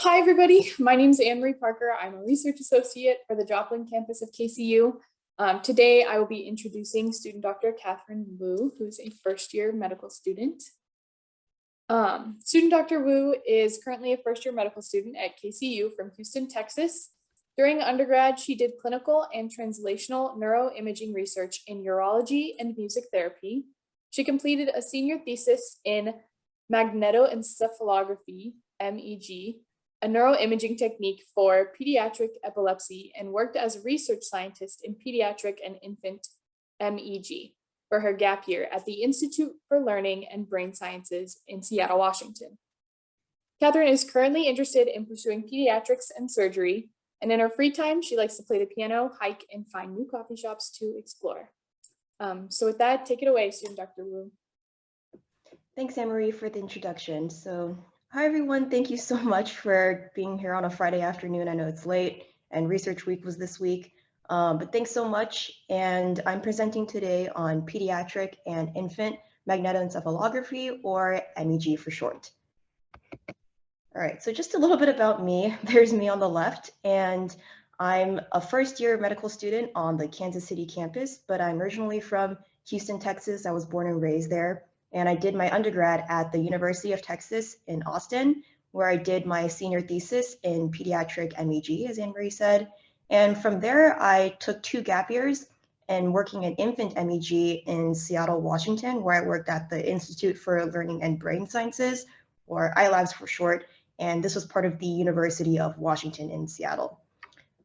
Hi, everybody. My name is Anne-Marie Parker. I'm a research associate for the Joplin campus of KCU. Today, I will be introducing student Dr. Katherine Wu, who is a first-year medical student. Student Dr. Wu is currently a first-year medical student at KCU from Houston, Texas. During undergrad, she did clinical and translational neuroimaging research in urology and music therapy. She completed a senior thesis in magnetoencephalography, MEG, a neuroimaging technique for pediatric epilepsy, and worked as a research scientist in pediatric and infant MEG for her gap year at the Institute for Learning and Brain Sciences in Seattle, Washington. Katherine is currently interested in pursuing pediatrics and surgery, and in her free time, she likes to play the piano, hike, and find new coffee shops to explore. So with that, take it away, student Dr. Wu. Thanks, Anne-Marie, for the introduction. So, hi, everyone. Thank you so much for being here on a Friday afternoon. I know it's late and research week was this week, but thanks so much. And I'm presenting today on pediatric and infant magnetoencephalography, or MEG for short. All right, so just a little bit about me. There's me on the left, and I'm a first-year medical student on the Kansas City campus, but I'm originally from Houston, Texas. I was born and raised there. And I did my undergrad at the University of Texas in Austin, where I did my senior thesis in pediatric MEG, as Anne-Marie said. And from there, I took 2 gap years and working in infant MEG in Seattle, Washington, where I worked at the Institute for Learning and Brain Sciences, or iLabs for short. And this was part of the University of Washington in Seattle.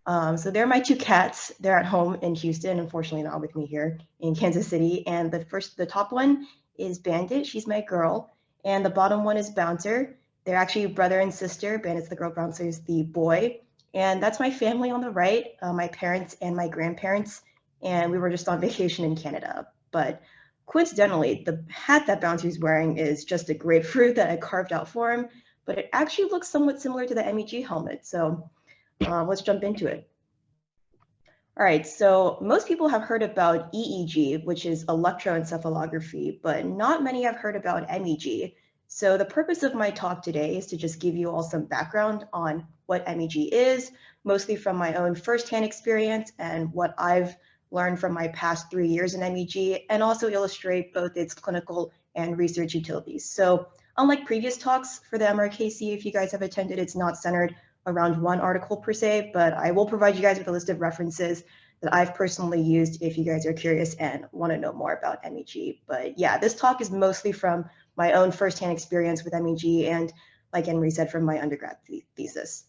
So they're my 2 cats. They're at home in Houston, unfortunately not with me here in Kansas City. And the top one is Bandit, she's my girl, and the bottom one is Bouncer. They're actually brother and sister. Bandit's the girl, Bouncer is the boy. And that's my family on the right, my parents and my grandparents, and we were just on vacation in Canada. But coincidentally, the hat that Bouncer's wearing is just a grapefruit that I carved out for him, but it actually looks somewhat similar to the MEG helmet. So let's jump into it. All right, so most people have heard about EEG, which is electroencephalography, but not many have heard about MEG. So the purpose of my talk today is to just give you all some background on what MEG is, mostly from my own firsthand experience and what I've learned from my past 3 years in MEG, and also illustrate both its clinical and research utilities. So unlike previous talks for the MRKC, if you guys have attended, it's not centered around one article per se, but I will provide you guys with a list of references that I've personally used if you guys are curious and want to know more about MEG. But yeah, this talk is mostly from my own firsthand experience with MEG and, like Anne-Marie said, from my undergrad thesis.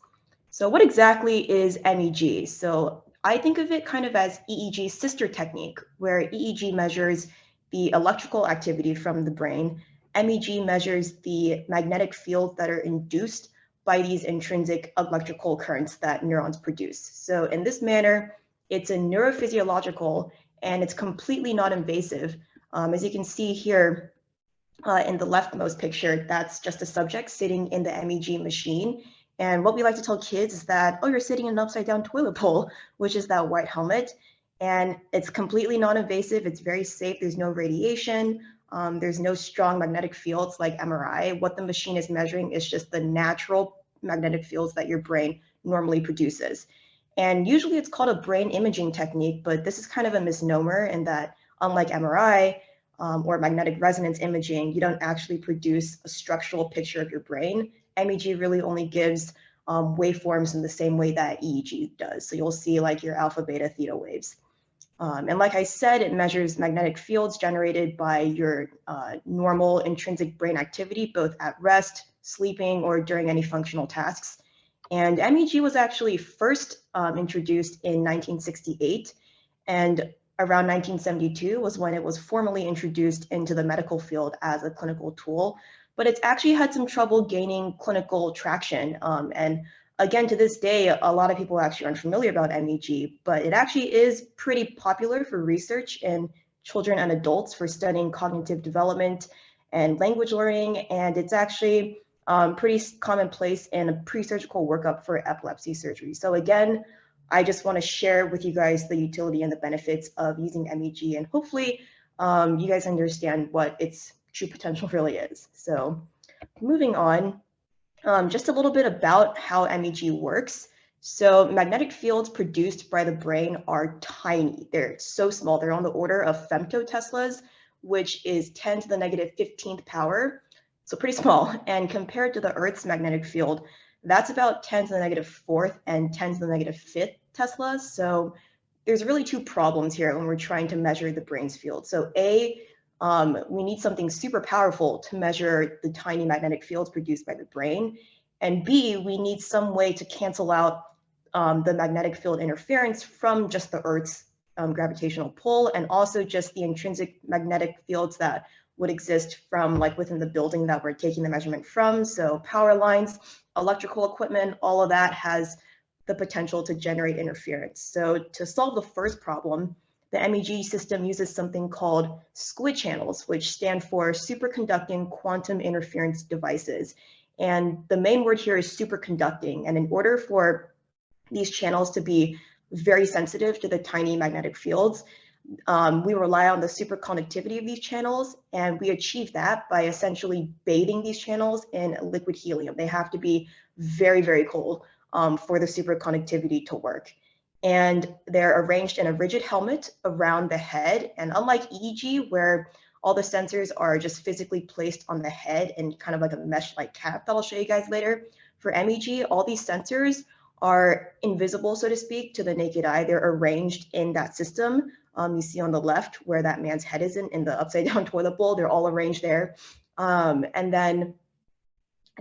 So what exactly is MEG? So I think of it kind of as EEG's sister technique, where EEG measures the electrical activity from the brain. MEG measures the magnetic fields that are induced by these intrinsic electrical currents that neurons produce. So in this manner, it's a neurophysiological and it's completely non-invasive. As you can see here in the leftmost picture, that's just a subject sitting in the MEG machine. And what we like to tell kids is that, oh, you're sitting in an upside down toilet bowl, which is that white helmet. And it's completely non-invasive, it's very safe, there's no radiation, there's no strong magnetic fields like MRI. What the machine is measuring is just the natural magnetic fields that your brain normally produces. And usually it's called a brain imaging technique, but this is kind of a misnomer in that unlike MRI or magnetic resonance imaging, you don't actually produce a structural picture of your brain. MEG really only gives waveforms in the same way that EEG does. So you'll see like your alpha, beta, theta waves. And like I said, it measures magnetic fields generated by your normal intrinsic brain activity, both at rest, sleeping, or during any functional tasks. And MEG was actually first introduced in 1968, and around 1972 was when it was formally introduced into the medical field as a clinical tool. But it's actually had some trouble gaining clinical traction. And again, to this day, a lot of people actually aren't familiar about MEG, but it actually is pretty popular for research in children and adults for studying cognitive development and language learning. And it's actually pretty commonplace in a pre-surgical workup for epilepsy surgery. So again, I just want to share with you guys the utility and the benefits of using MEG, and hopefully you guys understand what its true potential really is. So moving on, Just a little bit about how MEG works. So magnetic fields produced by the brain are tiny. They're so small. They're on the order of femtoteslas, which is 10 to the negative 15th power. So pretty small. And compared to the Earth's magnetic field, that's about 10 to the negative fourth and 10 to the negative fifth Teslas. So there's really two problems here when we're trying to measure the brain's field. So we need something super powerful to measure the tiny magnetic fields produced by the brain. And B, we need some way to cancel out the magnetic field interference from just the Earth's gravitational pull, and also just the intrinsic magnetic fields that would exist from like within the building that we're taking the measurement from. So power lines, electrical equipment, all of that has the potential to generate interference. So to solve the first problem, the MEG system uses something called SQUID channels, which stand for superconducting quantum interference devices. And the main word here is superconducting. And in order for these channels to be very sensitive to the tiny magnetic fields, we rely on the superconductivity of these channels, and we achieve that by essentially bathing these channels in liquid helium. They have to be very, very cold for the superconductivity to work. And they're arranged in a rigid helmet around the head. And unlike EEG, where all the sensors are just physically placed on the head in kind of like a mesh-like cap that I'll show you guys later, for MEG, all these sensors are invisible, so to speak, to the naked eye. They're arranged in that system. You see on the left where that man's head is in the upside down toilet bowl. They're all arranged there. And then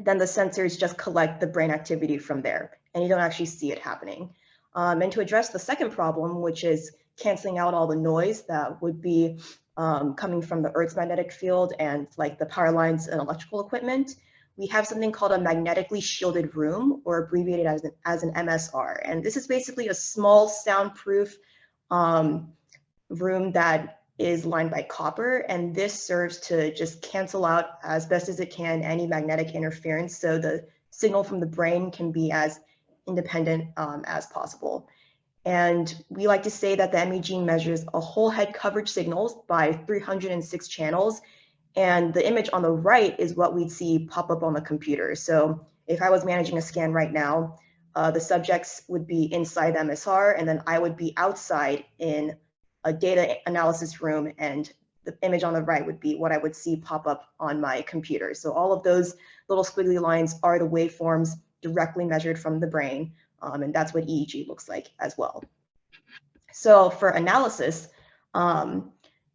the sensors just collect the brain activity from there, and you don't actually see it happening. And to address the second problem, which is canceling out all the noise that would be coming from the Earth's magnetic field and like the power lines and electrical equipment, we have something called a magnetically shielded room, or abbreviated as an MSR. And this is basically a small soundproof room that is lined by copper, and this serves to just cancel out as best as it can any magnetic interference, so the signal from the brain can be as independent as possible. And we like to say that the MEG measures a whole head coverage signals by 306 channels, and the image on the right is what we'd see pop up on the computer. So if I was managing a scan right now, the subjects would be inside the MSR, and then I would be outside in a data analysis room, and the image on the right would be what I would see pop up on my computer. So all of those little squiggly lines are the waveforms directly measured from the brain, and that's what EEG looks like as well. So for analysis,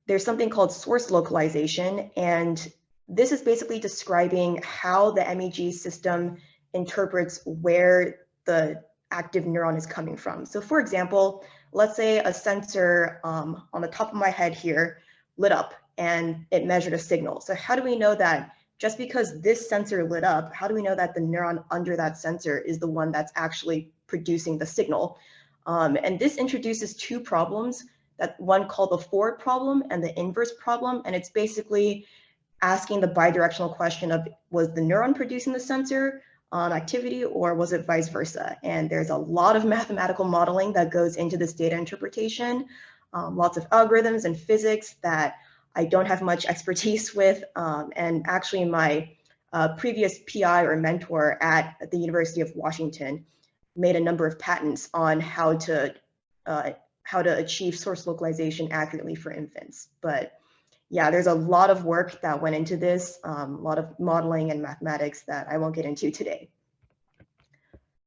there's something called source localization, and this is basically describing how the MEG system interprets where the active neuron is coming from. So for example, let's say a sensor on the top of my head here lit up and it measured a signal. So how do we know that just because this sensor lit up, how do we know that the neuron under that sensor is the one that's actually producing the signal? And this introduces two problems, that one called the forward problem and the inverse problem. And it's basically asking the bidirectional question of, was the neuron producing the sensor activity, or was it vice versa? And there's a lot of mathematical modeling that goes into this data interpretation, lots of algorithms and physics that I don't have much expertise with. And actually my previous PI or mentor at the University of Washington made a number of patents on how to achieve source localization accurately for infants. But yeah, there's a lot of work that went into this, a lot of modeling and mathematics that I won't get into today.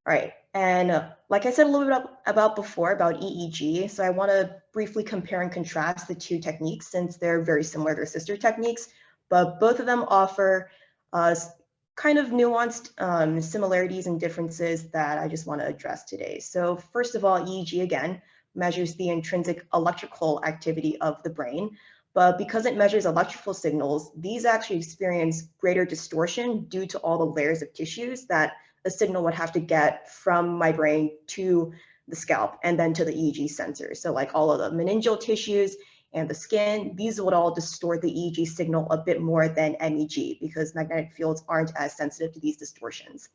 All right, and like I said a little bit about before about EEG, so I want to briefly compare and contrast the two techniques since they're very similar. They're sister techniques, but both of them offer kind of nuanced similarities and differences that I just want to address today. So first of all, EEG again measures the intrinsic electrical activity of the brain. But because it measures electrical signals, these actually experience greater distortion due to all the layers of tissues that a signal would have to get from my brain to the scalp and then to the EEG sensor. So like all of the meningeal tissues and the skin, these would all distort the EEG signal a bit more than MEG because magnetic fields aren't as sensitive to these distortions.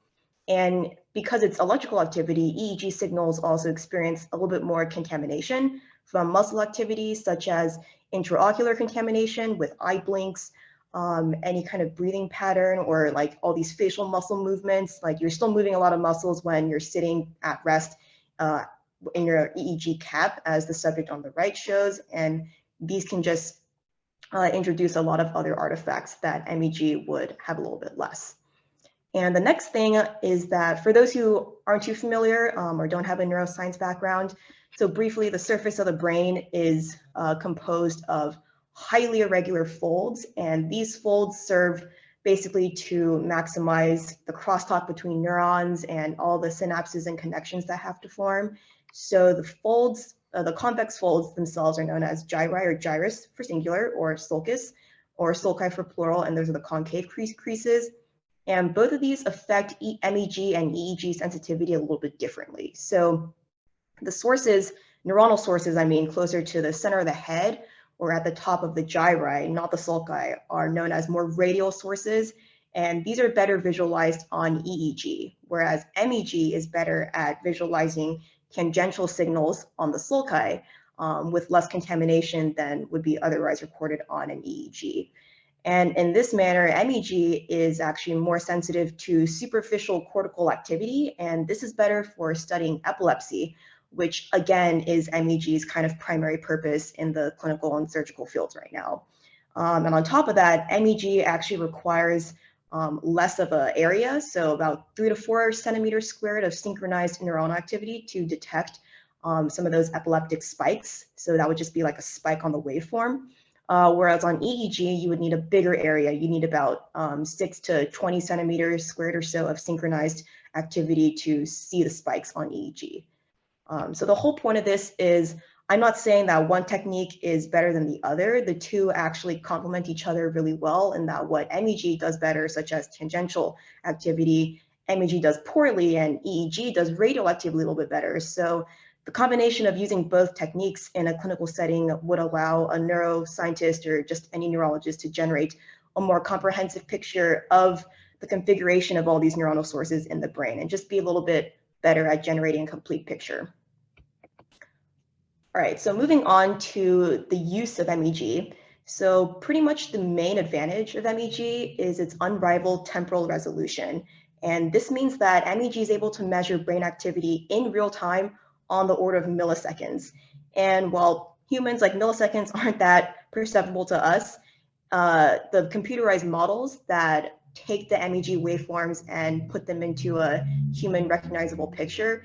And because it's electrical activity, EEG signals also experience a little bit more contamination from muscle activity, such as intraocular contamination with eye blinks, any kind of breathing pattern or like all these facial muscle movements. Like you're still moving a lot of muscles when you're sitting at rest in your EEG cap, as the subject on the right shows, and these can just introduce a lot of other artifacts that MEG would have a little bit less. And the next thing is that for those who aren't too familiar or don't have a neuroscience background, so briefly, the surface of the brain is composed of highly irregular folds, and these folds serve basically to maximize the crosstalk between neurons and all the synapses and connections that have to form. So the folds, the convex folds themselves are known as gyri or gyrus for singular, or sulcus, or sulci for plural, and those are the concave creases. And both of these affect MEG and EEG sensitivity a little bit differently. So the sources, neuronal sources, I mean, closer to the center of the head or at the top of the gyri, not the sulci, are known as more radial sources. And these are better visualized on EEG, whereas MEG is better at visualizing tangential signals on the sulci with less contamination than would be otherwise recorded on an EEG. And in this manner, MEG is actually more sensitive to superficial cortical activity, and this is better for studying epilepsy, which again is MEG's kind of primary purpose in the clinical and surgical fields right now. And on top of that, MEG actually requires less of an area, so about 3 to 4 centimeters squared of synchronized neuronal activity to detect some of those epileptic spikes. So that would just be like a spike on the waveform. Whereas on EEG, you would need a bigger area. You need about 6 to 20 centimeters squared or so of synchronized activity to see the spikes on EEG. So the whole point of this is, I'm not saying that one technique is better than the other. The two actually complement each other really well, in that what MEG does better, such as tangential activity, MEG does poorly, and EEG does radial activity a little bit better. So the combination of using both techniques in a clinical setting would allow a neuroscientist or just any neurologist to generate a more comprehensive picture of the configuration of all these neuronal sources in the brain and just be a little bit better at generating a complete picture. All right, so moving on to the use of MEG. So pretty much the main advantage of MEG is its unrivaled temporal resolution. And this means that MEG is able to measure brain activity in real time on the order of milliseconds. And while humans, like, milliseconds aren't that perceptible to us, the computerized models that take the MEG waveforms and put them into a human recognizable picture,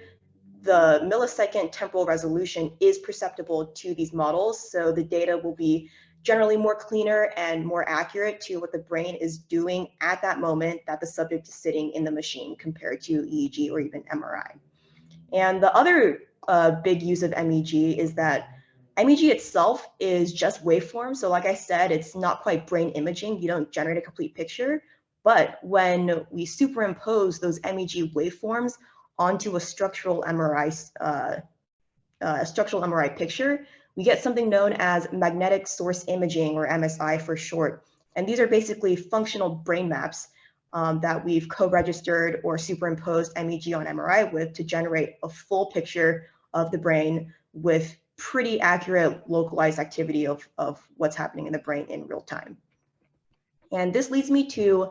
the millisecond temporal resolution is perceptible to these models. So the data will be generally more cleaner and more accurate to what the brain is doing at that moment that the subject is sitting in the machine compared to EEG or even MRI. And the other big use of MEG is that MEG itself is just waveform. So like I said, it's not quite brain imaging. You don't generate a complete picture. But when we superimpose those MEG waveforms onto a structural MRI picture, we get something known as magnetic source imaging, or MSI for short. And these are basically functional brain maps that we've co-registered or superimposed MEG on MRI with to generate a full picture of the brain with pretty accurate localized activity of what's happening in the brain in real time. And this leads me to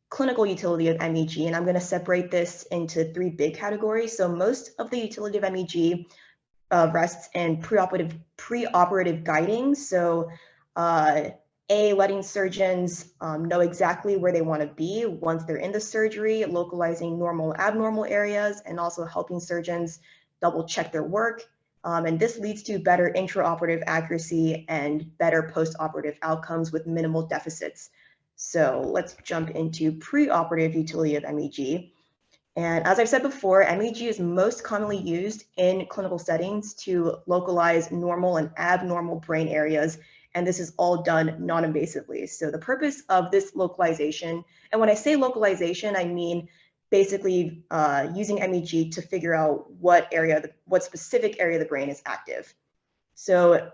clinical utility of MEG, and I'm going to separate this into 3 big categories. So most of the utility of MEG rests in preoperative guiding. So letting surgeons know exactly where they want to be once they're in the surgery, localizing normal, abnormal areas, and also helping surgeons double check their work. And this leads to better intraoperative accuracy and better postoperative outcomes with minimal deficits. So let's jump into preoperative utility of MEG. And as I've said before, MEG is most commonly used in clinical settings to localize normal and abnormal brain areas, and this is all done non-invasively. So the purpose of this localization, and when I say localization, I mean basically using MEG to figure out what specific area of the brain is active. So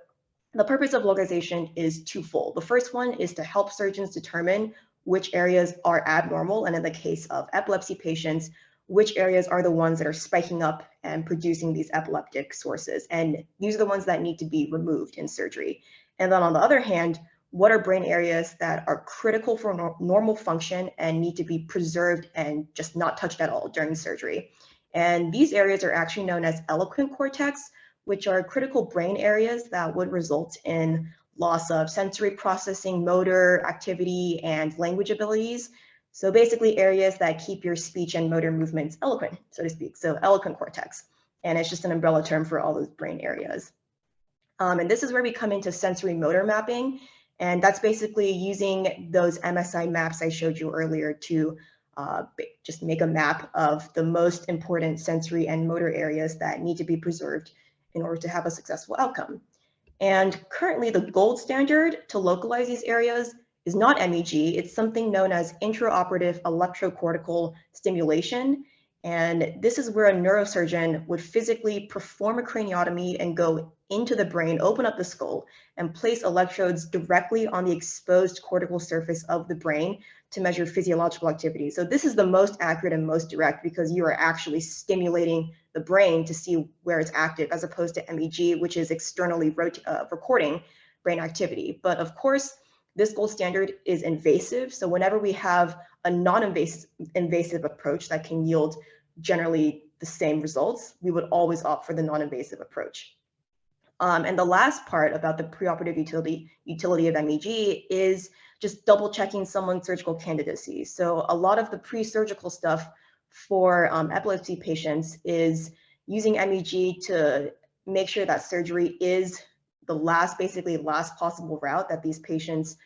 the purpose of localization is twofold. The first one is to help surgeons determine which areas are abnormal, and in the case of epilepsy patients, which areas are the ones that are spiking up and producing these epileptic sources. And these are the ones that need to be removed in surgery. And then on the other hand, what are brain areas that are critical for normal function and need to be preserved and just not touched at all during surgery. And these areas are actually known as eloquent cortex, which are critical brain areas that would result in loss of sensory processing, motor activity, and language abilities. So basically areas that keep your speech and motor movements eloquent, so to speak. So eloquent cortex. And it's just an umbrella term for all those brain areas. And this is where we come into sensory motor mapping. And that's basically using those MSI maps I showed you earlier to just make a map of the most important sensory and motor areas that need to be preserved in order to have a successful outcome. And currently the gold standard to localize these areas is not MEG, it's something known as intraoperative electrocortical stimulation. And this is where a neurosurgeon would physically perform a craniotomy and go into the brain, open up the skull, and place electrodes directly on the exposed cortical surface of the brain to measure physiological activity. So this is the most accurate and most direct because you are actually stimulating the brain to see where it's active, as opposed to MEG, which is externally recording brain activity. But of course, this gold standard is invasive. So whenever we have a non-invasive approach that can yield generally the same results, we would always opt for the non-invasive approach. And the last part about the preoperative utility of MEG is just double checking someone's surgical candidacy. So a lot of the pre-surgical stuff for epilepsy patients is using MEG to make sure that surgery is the basically last possible route that these patients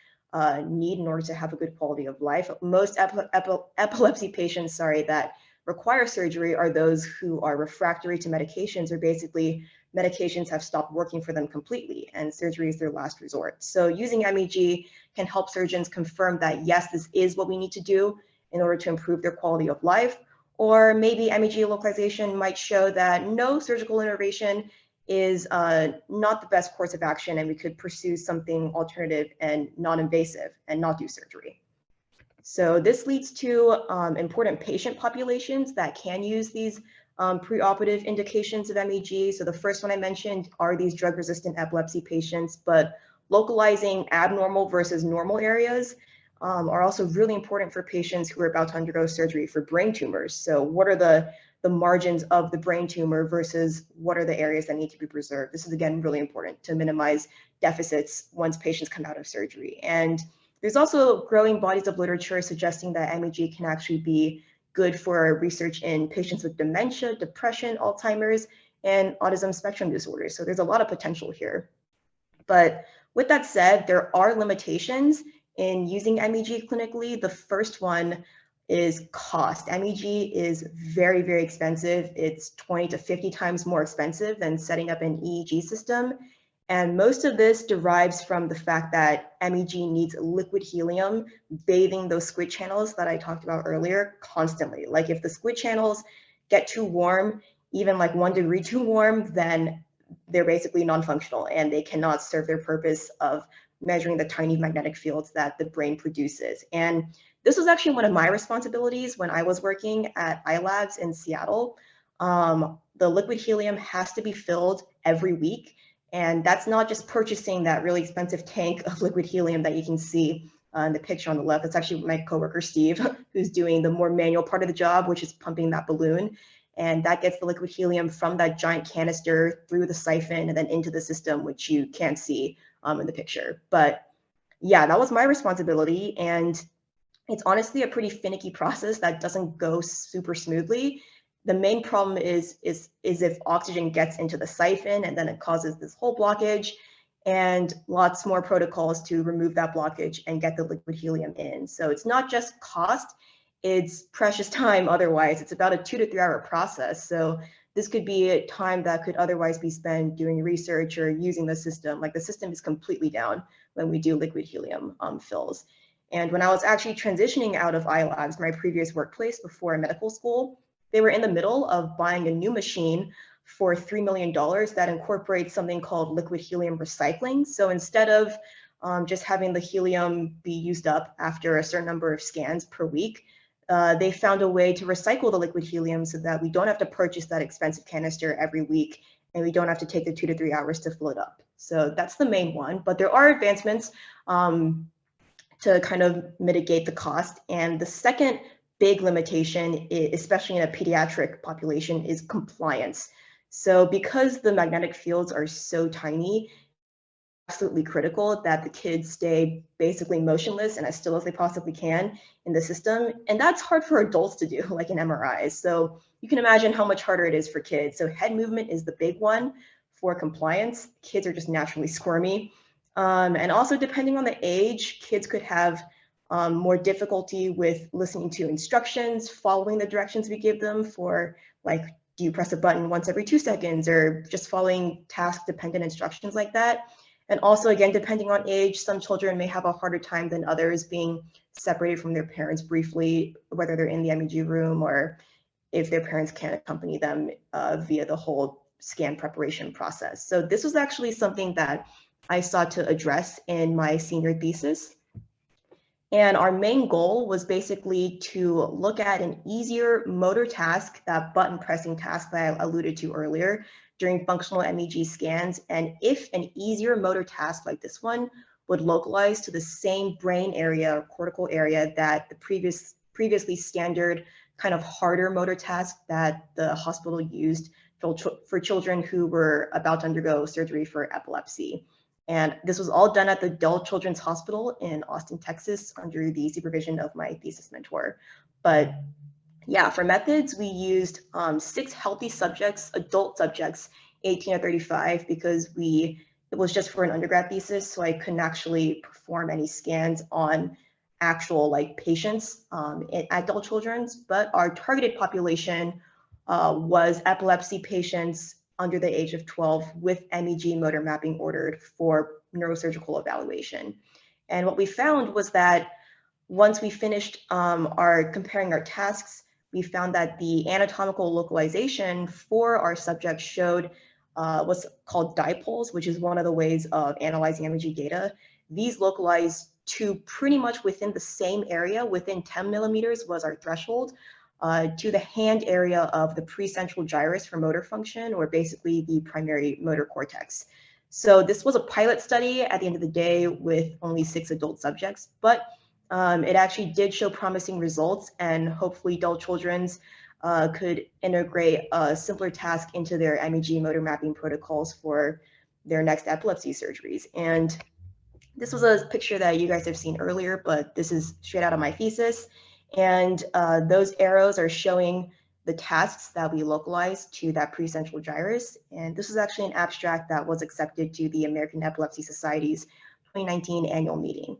need in order to have a good quality of life. Most epilepsy patients, that require surgery are those who are refractory to medications, or basically medications have stopped working for them completely and surgery is their last resort. So using MEG can help surgeons confirm that, yes, this is what we need to do in order to improve their quality of life. Or maybe MEG localization might show that no, surgical intervention is not the best course of action and we could pursue something alternative and non-invasive and not do surgery. So this leads to important patient populations that can use these preoperative indications of MEG. So the first one I mentioned are these drug-resistant epilepsy patients, but localizing abnormal versus normal areas are also really important for patients who are about to undergo surgery for brain tumors. So what are the margins of the brain tumor versus what are the areas that need to be preserved? This is, again, really important to minimize deficits once patients come out of surgery. And there's also growing bodies of literature suggesting that MEG can actually be good for research in patients with dementia, depression, Alzheimer's, and autism spectrum disorders. So there's a lot of potential here. But with that said, there are limitations in using MEG clinically. The first one is cost. MEG is very, very expensive. It's 20 to 50 times more expensive than setting up an EEG system. And most of this derives from the fact that MEG needs liquid helium bathing those squid channels that I talked about earlier constantly. Like if the squid channels get too warm, even like 1 degree too warm, then they're basically non-functional and they cannot serve their purpose of measuring the tiny magnetic fields that the brain produces. And this was actually one of my responsibilities when I was working at iLabs in Seattle. The liquid helium has to be filled every week. And that's not just purchasing that really expensive tank of liquid helium that you can see in the picture on the left. That's actually my coworker, Steve, who's doing the more manual part of the job, which is pumping that balloon. And that gets the liquid helium from that giant canister through the siphon and then into the system, which you can't see in the picture. But yeah, that was my responsibility. And it's honestly a pretty finicky process that doesn't go super smoothly. The main problem is if oxygen gets into the siphon and then it causes this whole blockage, and lots more protocols to remove that blockage and get the liquid helium in. So it's not just cost, it's precious time otherwise. It's about a 2 to 3 hour process. So this could be a time that could otherwise be spent doing research or using the system. Like the system is completely down when we do liquid helium fills. And when I was actually transitioning out of iLabs, my previous workplace before medical school, they were in the middle of buying a new machine for $3 million that incorporates something called liquid helium recycling. So instead of just having the helium be used up after a certain number of scans per week, they found a way to recycle the liquid helium so that we don't have to purchase that expensive canister every week and we don't have to take the 2 to 3 hours to fill it up. So that's the main one, but there are advancements to kind of mitigate the cost. And the second big limitation, especially in a pediatric population, is compliance. So because the magnetic fields are so tiny, absolutely critical that the kids stay basically motionless and as still as they possibly can in the system. And that's hard for adults to do, like in MRIs. So you can imagine how much harder it is for kids. So head movement is the big one for compliance. Kids are just naturally squirmy. And also depending on the age, kids could have more difficulty with listening to instructions, following the directions we give them for, like, do you press a button once every 2 seconds, or just following task-dependent instructions like that. And also, again, depending on age, some children may have a harder time than others being separated from their parents briefly, whether they're in the MEG room or if their parents can't accompany them via the whole scan preparation process. So this was actually something that I sought to address in my senior thesis. And our main goal was basically to look at an easier motor task, that button pressing task that I alluded to earlier during functional MEG scans, and if an easier motor task like this one would localize to the same brain area or cortical area that the previously standard kind of harder motor task that the hospital used for children who were about to undergo surgery for epilepsy. And this was all done at the Dell Children's Hospital in Austin, Texas, under the supervision of my thesis mentor. But yeah, for methods, we used 6 healthy subjects, adult subjects, 18 to 35, because it was just for an undergrad thesis, so I couldn't actually perform any scans on actual patients in adult children's. But our targeted population was epilepsy patients under the age of 12 with MEG motor mapping ordered for neurosurgical evaluation. And what we found was that once we finished comparing our tasks, we found that the anatomical localization for our subjects showed what's called dipoles, which is one of the ways of analyzing MEG data. These localized to pretty much within the same area, within 10 millimeters was our threshold, to the hand area of the precentral gyrus for motor function, or basically the primary motor cortex. So this was a pilot study at the end of the day with only 6 adult subjects, but it actually did show promising results, and hopefully adult children's could integrate a simpler task into their MEG motor mapping protocols for their next epilepsy surgeries. And this was a picture that you guys have seen earlier, but this is straight out of my thesis. And those arrows are showing the tasks that we localized to that precentral gyrus. And this is actually an abstract that was accepted to the American Epilepsy Society's 2019 annual meeting.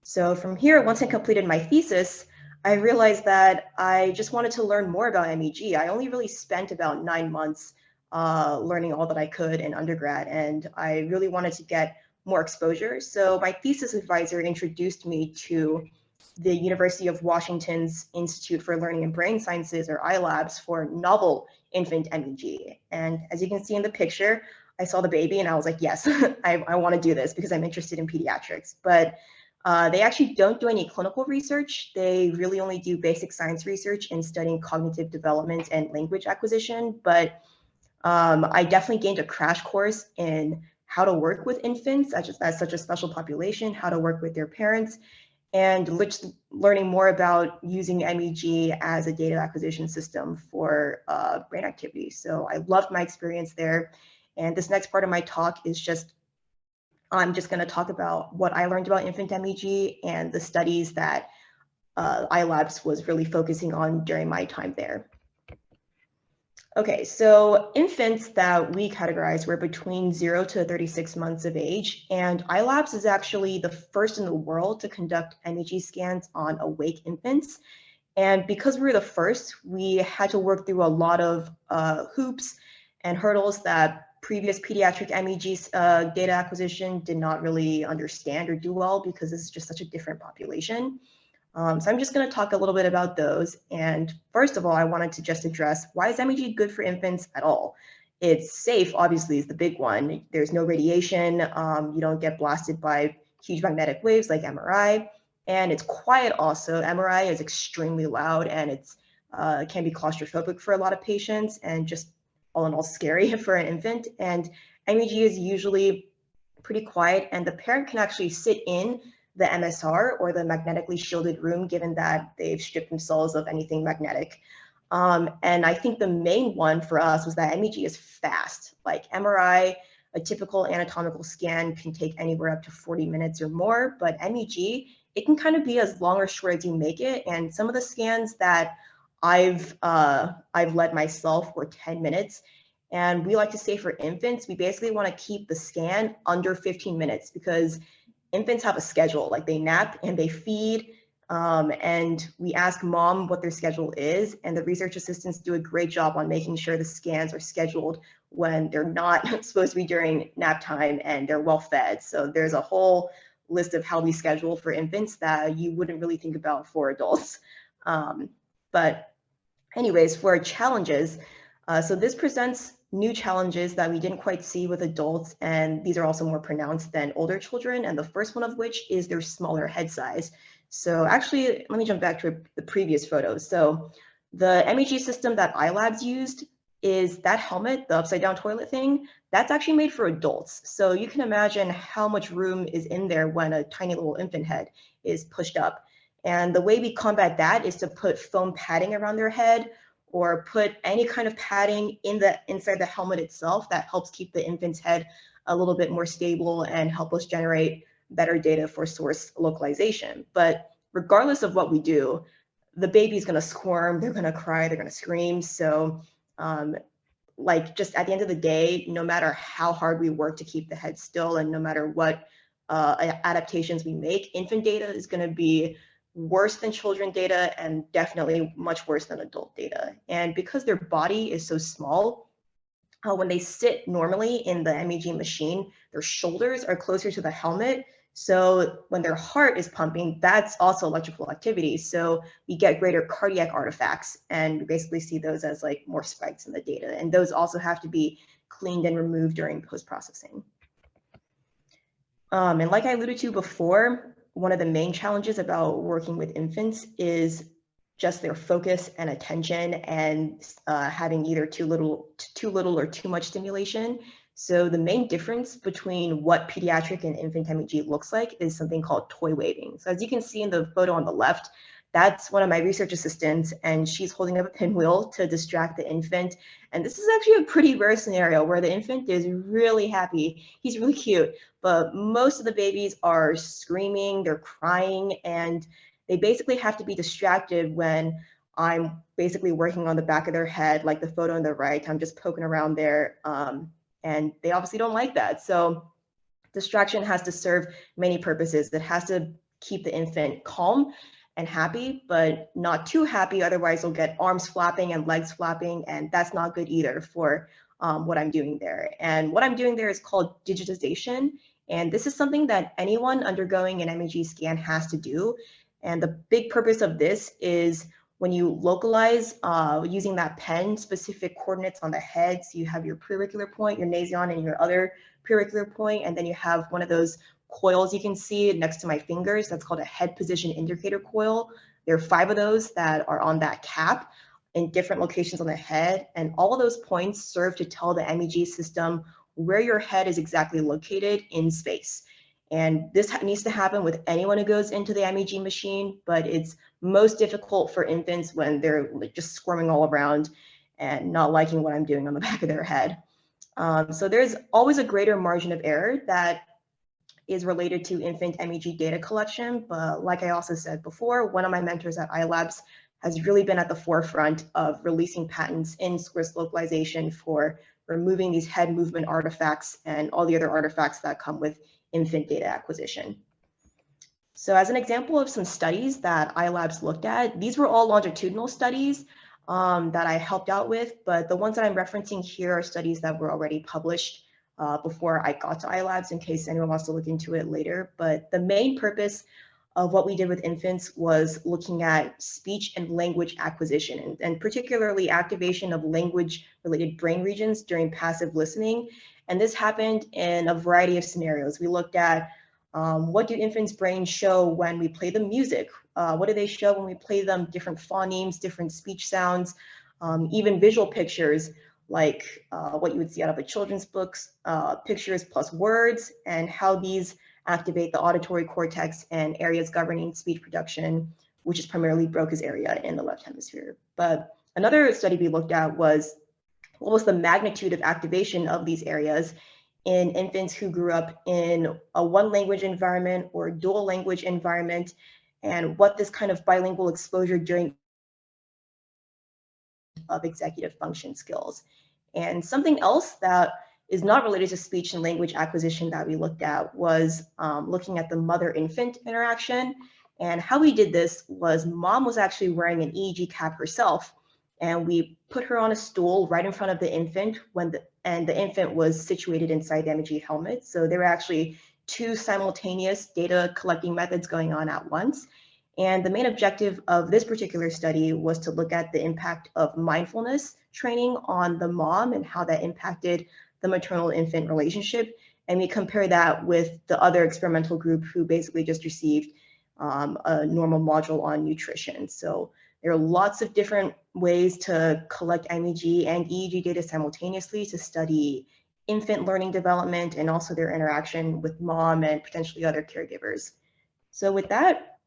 So from here, once I completed my thesis, I realized that I just wanted to learn more about MEG. I only really spent about 9 months learning all that I could in undergrad, and I really wanted to get more exposure. So my thesis advisor introduced me to the University of Washington's Institute for Learning and Brain Sciences, or iLabs, for novel infant MEG. And as you can see in the picture, I saw the baby and I was like, yes, I want to do this because I'm interested in pediatrics. But they actually don't do any clinical research. They really only do basic science research in studying cognitive development and language acquisition. But I definitely gained a crash course in how to work with infants as such a special population, how to work with their parents, and learning more about using MEG as a data acquisition system for brain activity. So I loved my experience there. And this next part of my talk is I'm just going to talk about what I learned about infant MEG and the studies that iLabs was really focusing on during my time there. Okay, so infants that we categorized were between 0 to 36 months of age, and iLabs is actually the first in the world to conduct MEG scans on awake infants. And because we were the first, we had to work through a lot of hoops and hurdles that previous pediatric MEG data acquisition did not really understand or do well, because this is just such a different population. So I'm just going to talk a little bit about those. And first of all, I wanted to just address, why is MEG good for infants at all? It's safe, obviously, is the big one. There's no radiation. You don't get blasted by huge magnetic waves like MRI. And it's quiet also. MRI is extremely loud, and it's can be claustrophobic for a lot of patients. And just all in all scary for an infant. And MEG is usually pretty quiet, and the parent can actually sit in the MSR, or the magnetically shielded room, given that they've stripped themselves of anything magnetic. And I think the main one for us was that MEG is fast. Like MRI, a typical anatomical scan can take anywhere up to 40 minutes or more, but MEG, it can kind of be as long or short as you make it. And some of the scans that I've led myself were 10 minutes. And we like to say for infants, we basically want to keep the scan under 15 minutes, because infants have a schedule, like they nap and they feed, and we ask mom what their schedule is, and the research assistants do a great job on making sure the scans are scheduled when they're not supposed to be during nap time and they're well fed. So there's a whole list of how we schedule for infants that you wouldn't really think about for adults. But anyways, for challenges, so this presents new challenges that we didn't quite see with adults, and these are also more pronounced than older children. And the first one of which is their smaller head size. So actually, let me jump back to the previous photos. So the MEG system that iLabs used is that helmet, the upside down toilet thing, that's actually made for adults. So you can imagine how much room is in there when a tiny little infant head is pushed up. And the way we combat that is to put foam padding around their head, or put any kind of padding inside the helmet itself that helps keep the infant's head a little bit more stable and help us generate better data for source localization. But regardless of what we do, the baby's going to squirm, they're going to cry, they're going to scream. So like, just at the end of the day, no matter how hard we work to keep the head still, and no matter what adaptations we make, infant data is going to be worse than children data, and definitely much worse than adult data. And because their body is so small, when they sit normally in the MEG machine, their shoulders are closer to the helmet. So when their heart is pumping, that's also electrical activity. So we get greater cardiac artifacts, and we basically see those as like more spikes in the data. And those also have to be cleaned and removed during post-processing. And like I alluded to before, one of the main challenges about working with infants is just their focus and attention, and having either too little or too much stimulation. So the main difference between what pediatric and infant MEG looks like is something called toy waving. So as you can see in the photo on the left, that's one of my research assistants, and she's holding up a pinwheel to distract the infant. And this is actually a pretty rare scenario where the infant is really happy. He's really cute, but most of the babies are screaming, they're crying, and they basically have to be distracted when I'm basically working on the back of their head, like the photo on the right. I'm just poking around there, and they obviously don't like that. So distraction has to serve many purposes. It has to keep the infant calm and happy, but not too happy. Otherwise, they'll get arms flapping and legs flapping, and that's not good either for what I'm doing there. And what I'm doing there is called digitization. And this is something that anyone undergoing an MEG scan has to do. And the big purpose of this is when you localize using that pen specific coordinates on the head. So you have your preauricular point, your nasion, and your other preauricular point, and then you have one of those coils you can see next to my fingers. That's called a head position indicator coil. There are 5 of those that are on that cap in different locations on the head, and all of those points serve to tell the MEG system where your head is exactly located in space. And this needs to happen with anyone who goes into the MEG machine, but it's most difficult for infants when they're just squirming all around and not liking what I'm doing on the back of their head. So there's always a greater margin of error that is related to infant MEG data collection. But like I also said before, one of my mentors at iLabs has really been at the forefront of releasing patents in source localization for removing these head movement artifacts and all the other artifacts that come with infant data acquisition. So as an example of some studies that iLabs looked at, these were all longitudinal studies that I helped out with, but the ones that I'm referencing here are studies that were already published before I got to iLabs, in case anyone wants to look into it later. But the main purpose of what we did with infants was looking at speech and language acquisition, and particularly activation of language-related brain regions during passive listening. And this happened in a variety of scenarios. We looked at what do infants' brains show when we play them music? What do they show when we play them different phonemes, different speech sounds, even visual pictures? like what you would see out of a children's books, pictures plus words, and how these activate the auditory cortex and areas governing speech production, which is primarily Broca's area in the left hemisphere. But another study we looked at was what was the magnitude of activation of these areas in infants who grew up in a one language environment or dual language environment, and what this kind of bilingual exposure during of executive function skills. And something else that is not related to speech and language acquisition that we looked at was looking at the mother-infant interaction. And how we did this was mom was actually wearing an EEG cap herself, and we put her on a stool right in front of the infant and the infant was situated inside the MEG helmet. So there were actually two simultaneous data collecting methods going on at once. And the main objective of this particular study was to look at the impact of mindfulness training on the mom and how that impacted the maternal-infant relationship. And we compare that with the other experimental group who basically just received a normal module on nutrition. So there are lots of different ways to collect MEG and EEG data simultaneously to study infant learning development and also their interaction with mom and potentially other caregivers. So with that,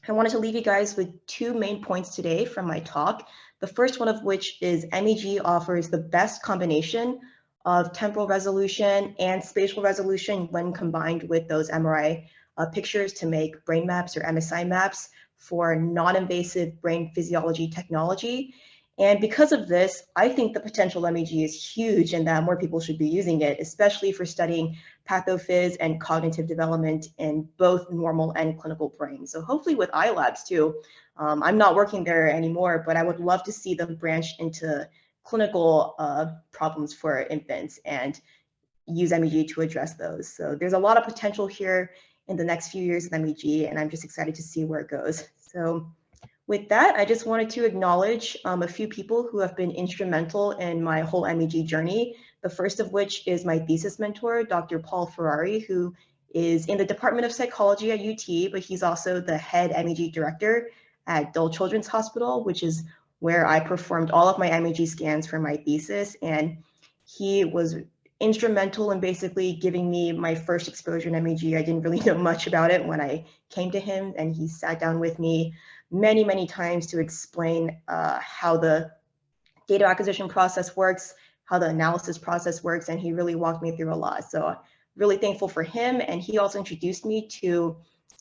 I wanted to leave you guys with two main points today from my talk. The first one of which is MEG offers the best combination of temporal resolution and spatial resolution when combined with those MRI pictures to make brain maps or MSI maps for non-invasive brain physiology technology. And because of this, I think the potential MEG is huge and that more people should be using it, especially for studying pathophys and cognitive development in both normal and clinical brains. So hopefully with iLabs too. I'm not working there anymore, but I would love to see them branch into clinical problems for infants and use MEG to address those. So there's a lot of potential here in the next few years of MEG, and I'm just excited to see where it goes. So with that, I just wanted to acknowledge a few people who have been instrumental in my whole MEG journey. The first of which is my thesis mentor, Dr. Paul Ferrari, who is in the Department of Psychology at UT, but he's also the head MEG director at Dole Children's Hospital, which is where I performed all of my MEG scans for my thesis. And he was instrumental in basically giving me my first exposure in MEG. I didn't really know much about it when I came to him, and he sat down with me many times to explain how the data acquisition process works, how the analysis process works, and he really walked me through a lot. So really thankful for him. And he also introduced me to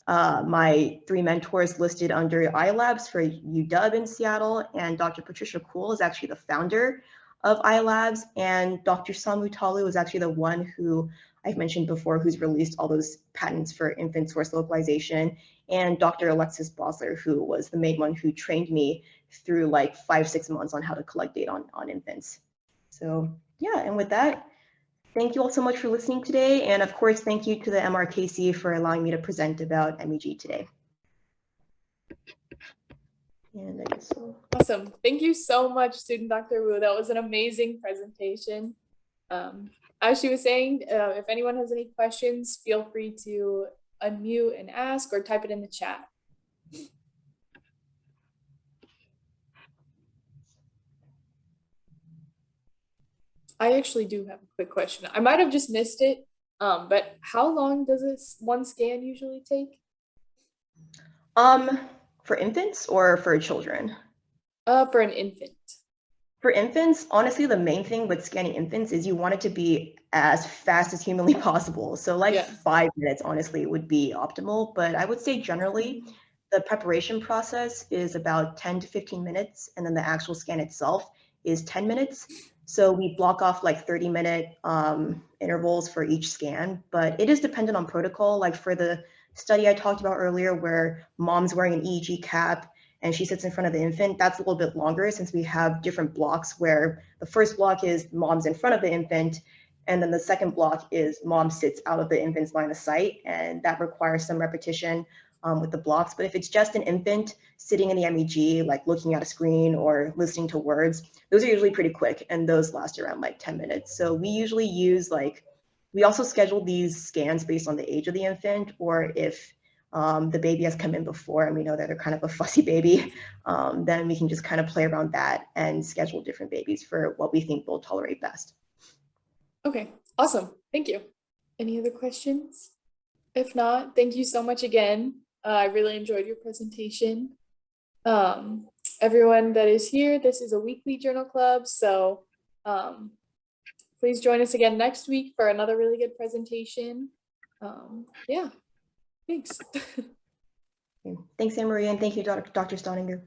my three mentors listed under iLabs for UW in Seattle, and Dr. Patricia Kuhl is actually the founder of iLabs, and Dr. Samu Talu is actually the one who I've mentioned before, who's released all those patents for infant source localization, and Dr. Alexis Bosler, who was the main one who trained me through like 5-6 months on how to collect data on infants. So yeah, and with that, thank you all so much for listening today. And of course, thank you to the MRKC for allowing me to present about MEG today. And I guess so. Awesome. Thank you so much, student Dr. Wu. That was an amazing presentation. As she was saying, if anyone has any questions, feel free to unmute and ask or type it in the chat. I actually do have a quick question. I might have just missed it, but how long does this one scan usually take? For infants or for children? For an infant. For infants, honestly, the main thing with scanning infants is you want it to be as fast as humanly possible. So like 5 minutes, honestly, would be optimal. But I would say generally, the preparation process is about 10 to 15 minutes, and then the actual scan itself is 10 minutes. So we block off like 30-minute intervals for each scan, but it is dependent on protocol. Like for the study I talked about earlier, where mom's wearing an EEG cap and she sits in front of the infant, that's a little bit longer since we have different blocks where the first block is mom's in front of the infant, and then the second block is mom sits out of the infant's line of sight, and that requires some repetition with the blocks. But if it's just an infant sitting in the MEG, like looking at a screen or listening to words, those are usually pretty quick, and those last around like 10 minutes. So we usually use we also schedule these scans based on the age of the infant, or if the baby has come in before and we know that they're kind of a fussy baby, then we can just kind of play around that and schedule different babies for what we think will tolerate best. Okay, awesome. Thank you. Any other questions? If not, thank you so much again. I really enjoyed your presentation. Everyone that is here, this is a weekly journal club, so please join us again next week for another really good presentation. Yeah, thanks. Thanks, Anne Marie, and thank you, Dr. Staudinger.